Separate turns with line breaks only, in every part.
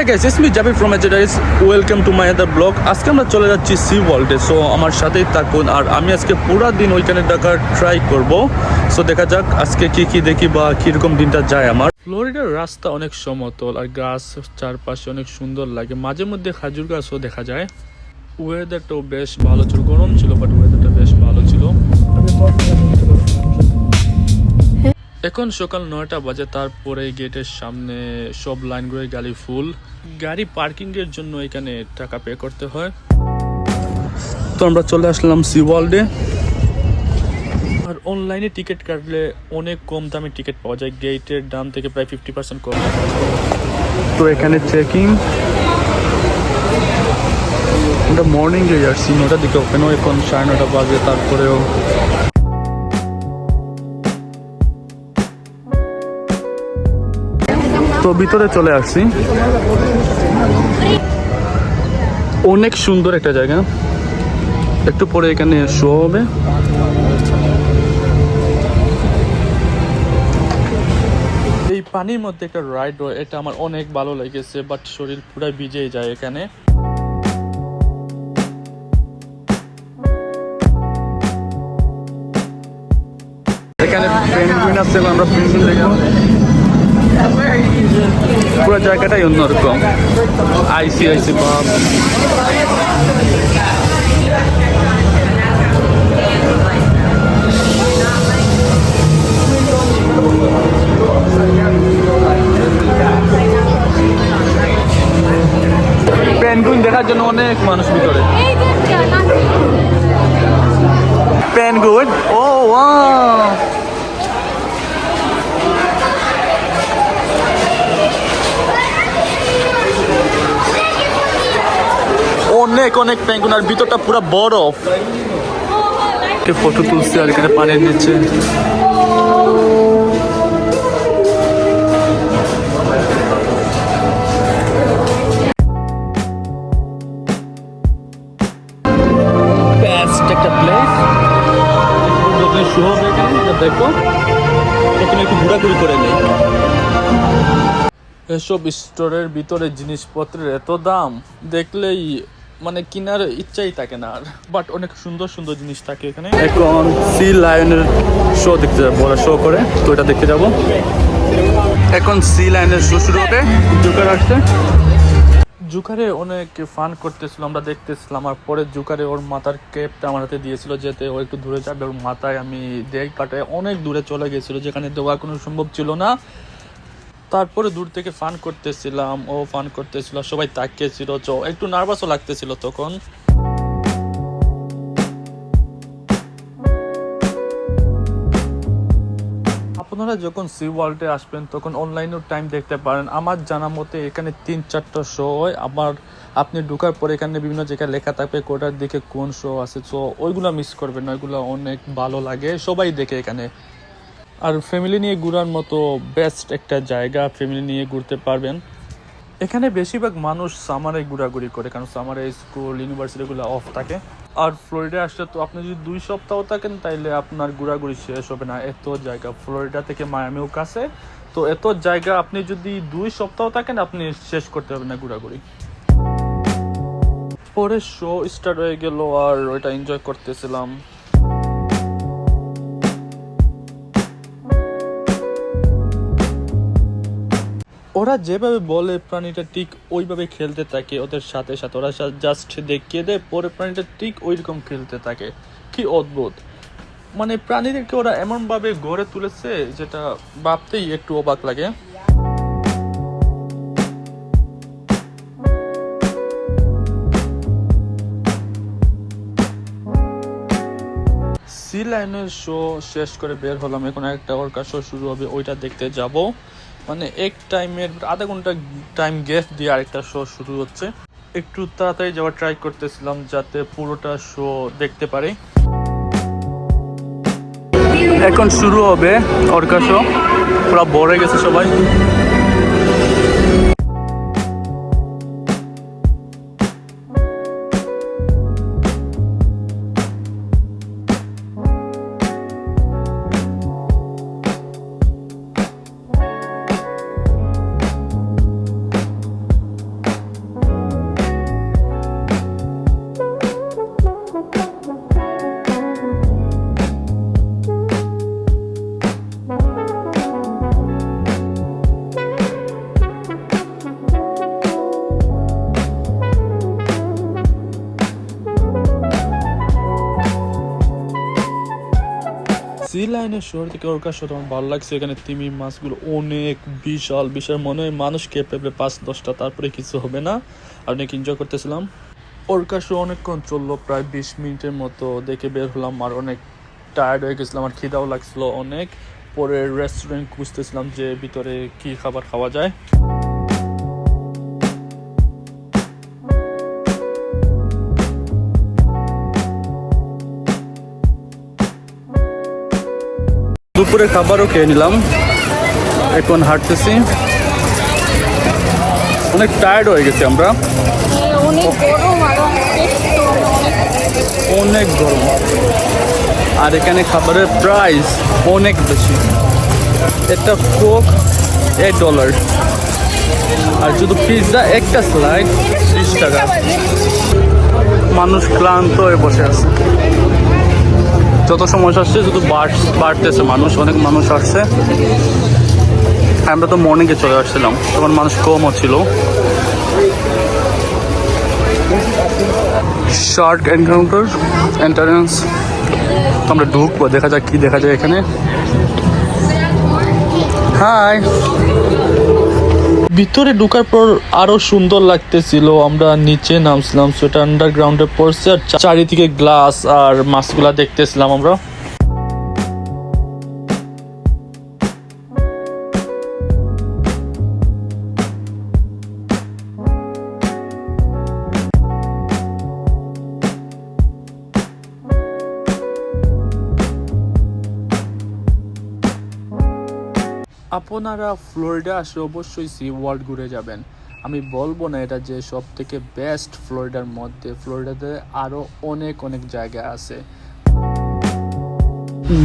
Hey guys, it's me Jabir from Ajarais. Welcome to my other blog. আজকে আমরা চলে যাচ্ছি সি ওয়ার্ল্ডে। সো আমার সাথেই থাকুন আর আমি আজকে পুরো দিন ওইখানে থাকার ট্রাই করব। সো দেখা যাক আজকে কি দেখি বা কিরকম দিনটা যায় আমার। ফ্লোরিডার রাস্তা অনেক সমতল আর গাছ চারপাশে অনেক সুন্দর লাগে, মাঝে মধ্যে খাজুর গাছও দেখা যায়। ওয়েদারটাও বেশ ভালো ছিল, গরম ছিল বাট ওয়েদারটা বেশ ভালো ছিল। এখন সকাল 9টা বাজে, তারপরে গেটের সামনে সব লাইনগুলোর গাড়ি ফুল। গাড়ি পার্কিংয়ের জন্য এখানে টাকা পে করতে হয়। তো আমরা চলে আসলাম সি ওয়ার্ল্ডে। আর অনলাইনে টিকিট কাটলে অনেক কম দামে টিকিট পাওয়া যায়, গেটের দাম থেকে প্রায় 50% কম। তো এখানে চেকিং, আমরা মর্নিংয়ে আসছি, 9টার দিকে ওপেন হয়, এখন 9:30 বাজে। তারপরেও তো ভিতরে চলে আসছি। অনেক সুন্দর একটা জায়গা, একটু পরে এখানে শো হবে। এই পানির মধ্যে একটা রাইড, এটা আমার অনেক ভালো লেগেছে, বাট শরীর পুরো ভিজে যায় এখানে। এখানে পেঙ্গুইন আছে, আমরা পেঙ্গুইন দেখব। পুরো জায়গাটাই অন্যরকম, আইসি ভাব। পেঙ্গুইন দেখার জন্য অনেক মানুষ ভিতরে। পেঙ্গুইন, ও ওয়াও, অনেক পেঙ্গুইন, আর ভিতরটা পুরো বরফ। ফটো তুলছে আর এখানে পানির নিচে। একটা প্লেস শো হবে এখানে, দেখো প্রথমে একটু ঘোরাঘুরি করে নেই। এসব স্টোরের ভিতরে জিনিসপত্রের এত দাম দেখলেই মানে কেনার ইচ্ছাই থাকে না আর, বাট অনেক সুন্দর সুন্দর জিনিস থাকে এখানে। এখন সি লায়নের শো দেখতে যাবো, ওরা শো করে, তো এটা দেখতে যাবো। এখন সি লায়নের শো শুরু হবে। জোকার আসছে, জুকারে অনেক ফান করতেছিল, আমরা দেখতেছিলাম। আর পরে জুকারে ওর মাথার কেপটা আমার হাতে দিয়েছিল, যেতে ও একটু দূরে যাবে, ওর মাথায় আমি কাটে অনেক দূরে চলে গেছিল, যেখানে দেওয়া কোনো সম্ভব ছিল না। তারপরে দূর থেকে ফান করতেছিলাম, ও ফান করতেছিল, সবাই তাকিয়েছিল, একটু নার্ভাসও লাগতেছিল তখন। আপনারা যখন সি ওয়ার্ল্ডে আসবেন তখন অনলাইনেও টাইম দেখতে পারেন। আমার জানা মতে এখানে 3-4টা শো হয়। আবার আপনি ঢোকার পরে এখানে বিভিন্ন জায়গায় লেখা থাকবে কোটার দিকে কোন শো আছে, সো ওইগুলো মিস করবেন না, ওইগুলো অনেক ভালো লাগে, সবাই দেখে এখানে। আর ফ্যামিলি নিয়ে ঘোরার মতো বেস্ট একটা জায়গা, ফ্যামিলি নিয়ে ঘুরতে পারবেন। এখানে বেশিরভাগ মানুষ সামারে ঘোরাঘুরি করে, কারণ সামারে স্কুল ইউনিভার্সিটিগুলো অফ থাকে। আর ফ্লোরিডা আসলে তো আপনি যদি 2 সপ্তাহ থাকেন তাইলে আপনার ঘোরাঘুরি শেষ হবে না, এত জায়গা। ফ্লোরিডা থেকে মায়ামিও কাছে, তো এত জায়গা আপনি যদি 2 সপ্তাহ থাকেন আপনি শেষ করতে হবে না ঘোরাঘুরি। পরে শো স্টার্ট হয়ে গেল আর ওইটা এনজয় করতেছিলাম। ওরা যেভাবে বলে প্রাণীটা ঠিক ওইভাবে খেলতে থাকে, ওদের সাথে সাথে ওরা জাস্ট দেখিয়ে দেয়, পরে প্রাণীটা ঠিক ওইরকম খেলতে থাকে। কি অদ্ভুত, মানে প্রাণীদেরকে ওরা এমনভাবে গড়ে তুলেছে যেটা ভাবতেই একটু অবাক লাগে। সি লাইনের শো শেষ করে বের হলাম, এখন একটা অর্কা শো শুরু হবে, ওইটা দেখতে যাব। মানে এক টাইমের আধা ঘন্টা টাইম গ্যাপ দিয়ে আরেকটা শো শুরু হচ্ছে। একটু তাড়াতাড়ি যাওয়ার ট্রাই করতেছিলাম যাতে পুরোটা শো দেখতে পারি। এখন শুরু হবে অর্কা শো, পুরো ভরে গেছে সবাই। সি লাইনের শহর থেকে ওরকার শহর আমার ভালো লাগছে। এখানে তিমি মাছগুলো অনেক বিশাল বিশাল, মনে হয় মানুষ খেয়ে ফেলবে 5-10টা, তারপরে কিছু হবে না। অনেক এনজয় করতেছিলাম। ওরকার শো অনেকক্ষণ চললো, প্রায় 20 মিনিটের মতো। দেখে বের হলাম আর অনেক টায়ার্ড হয়ে গেছিলাম, আর খিদাও লাগছিল অনেক। পরে রেস্টুরেন্ট খুঁজতেছিলাম যে ভিতরে কি খাবার খাওয়া যায়। দুপুরে খাবারও খেয়ে নিলাম, এখন হাঁটতেছি। অনেক টায়ার্ড হয়ে গেছি আমরা, অনেক গরম। আর এখানে খাবারের প্রাইস অনেক বেশি। একটা কোক $8, আর শুধু পিৎজা একটা স্লাইড 20 টাকা। মানুষ ক্লান্ত হয়ে বসে আছে, যত সময় আসছে শুধু বাড়তেছে মানুষ, অনেক মানুষ আসছে। আমরা তো মর্নিংয়ে চলে আসছিলাম, তখন মানুষ কমও ছিল। শার্ক এনকাউন্টার এন্ট্রান্স, আমরা ঢুকবো, দেখা যাক কি দেখা যায় এখানে। হাই। ভিতরে ঢুকার পর আরো সুন্দর লাগতেছিল। আমরা নিচে নামছিলাম, সেটা আন্ডারগ্রাউন্ডে পড়ছে, আর চারিদিকে গ্লাস আর মাছগুলা দেখতেছিলাম আমরা। আপনারা ফ্লোরিডা আসলে অবশ্যই সি ওয়ার্ল্ড ঘুরে যাবেন। আমি বলবো না এটা যে সব থেকে বেস্ট ফ্লোরিডার মধ্যে, ফ্লোরিডাতে আরও অনেক অনেক জায়গা আছে।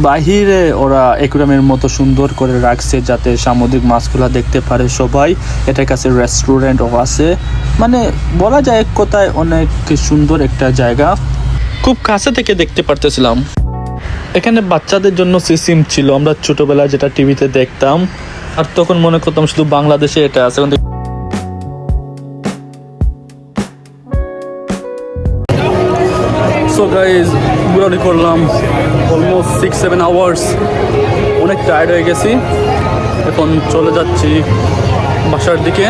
বাহিরে ওরা অ্যাকুয়ারিয়ামের মতো সুন্দর করে রাখছে যাতে সামুদ্রিক মাছগুলা দেখতে পারে সবাই। এটার কাছে রেস্টুরেন্টও আছে, মানে বলা যায় এক কথায় অনেক সুন্দর একটা জায়গা। খুব কাছে থেকে দেখতে পারতেছিলাম। এখানে বাচ্চাদের জন্য সিসিম ছিল, আমরা ছোটবেলায় যেটা টিভিতে দেখতাম, আর তখন মনে করতাম শুধু বাংলাদেশে এটা আছে। সো গাইজ, ঘোরাঘুরি করলাম অলমোস্ট 6-7 আওয়ার্স। অনেক টায়ার্ড হয়ে গেছি, এখন চলে যাচ্ছি বাসার দিকে।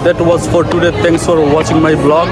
That was for today. Thanks for watching my blog.